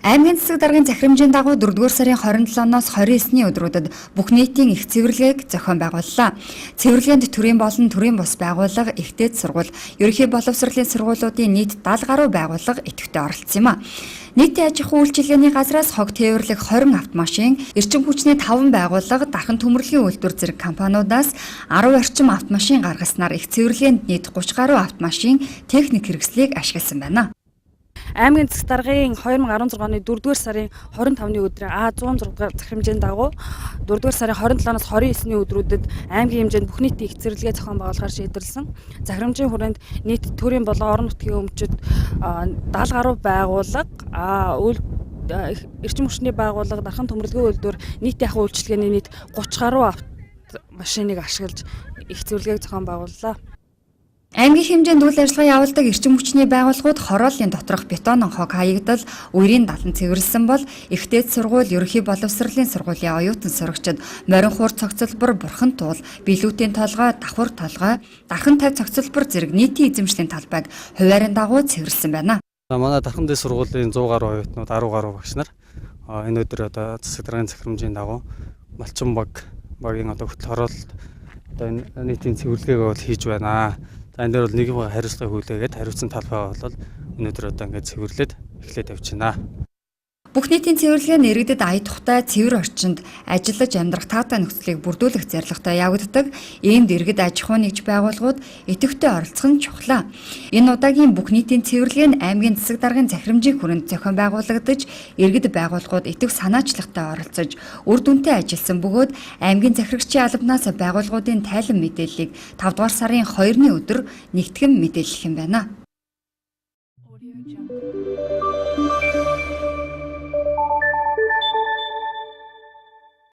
Аймгийн засаг даргын захирамжийн дагуу 4-р сарын 27-ноос 29-ны өдрүүдэд бүх нийтийн их цэвэрлэгийг зохион байгууллаа. Цэвэрлэгэнд төрийн болон төрийн бус байгууллага, ихтэйд сургууль, ерөнхий боловсролын сургуулиудын нийт 70 гаруй байгууллага идэвхтэй оролцсон юм а. Нийтийн аж ахуй үйлчилгээний газраас хог тээвэрлэх 20 автомашин, эрчим хүчний 5 байгууллага, дархан төмөрлөгийн үйлдвэр зэрэг компаниудаас 10 орчим автомашин гаргаснаар их цэвэрлэгэнд нийт 30 гаруй автомашин техник хэрэгслийг ашигласан байна. Аймгийн засаг даргын 2016 оны 4-р сарын 25-ны өдрийн А106 дугаар захирамжийн дагуу 4-р сарын 27-оос 29-ны өдрүүдэд аймгийн хэмжээнд бүх нийтийн их цэвэрлэгээ зохион байгуулахаар шийдвэрлсэн. Захирамжийн хүрээнд нийт төрийн болон орон нутгийн өмчөд 70 гаруй байгууллага, эрчим хүчний байгууллага, дархан төмөрлөгийн үйлдвэр, нийтийн ахуй үйлчилгээний нийт 30 гаруй машиныг ашиглаж их цэвэрлэгийг зохион байгууллаа. Аймгийн хэмжээнд үйл ажиллагаа явуулдаг эрчим хүчний байгууллагууд хорооллын доторх бетонон хог хаягдал, үерийн далан цэвэрлсэн бол ихтэйд сургууль, ерөнхий боловсролын сургуулийн оюутан сурагчид морин хуур цогцлбор, бурхан туул, биелүүтийн толгой, давхар толгой, дархан тавь цогцлбор зэрэг нийтийн эзэмшлийн талбайг хуваарийн дагуу цэвэрлсэн байна. Манай дархан дэс сургуулийн 100 гаруй оюутнууд, 10 гаруй багш нар энэ өдөр засаг даргын захирамжийн дагуу малчин багийн хөтөл хороолт нийтийн цэвэрлэгийг бол хийж байна. За энэ дээр бол нэгэн хариуцлагыг хүлээгээд хариуцсан талбай бол өнөөдөр ингээд цэвэрлээд эхлээд явчихна. Бүх нийтийн цэвэрлэгээ нь иргэдэд ая тухтай цэвэр орчинд ажиллаж амьдрах таатай нөхцөлийг бүрдүүлэх зорилготой явагддаг. Иймд иргэд аж ахуй нэгж байгууллагууд идэвхтэй оролцох нь чухлаа. Энэ удаагийн бүх нийтийн цэвэрлэгээ нь аймгийн засаг даргын захирамжийн хүрээнд зохион байгуулагдаж, иргэд байгууллагууд идэв санаачлагтай оролцож, үр дүнтэй ажилласан бөгөөд аймгийн захирагчийн албанаас байгууллагуудын тайлан мэдээллийг 5 дугаар сарын 2-ны өдөр нэгтгэн мэдээлэх юм байна.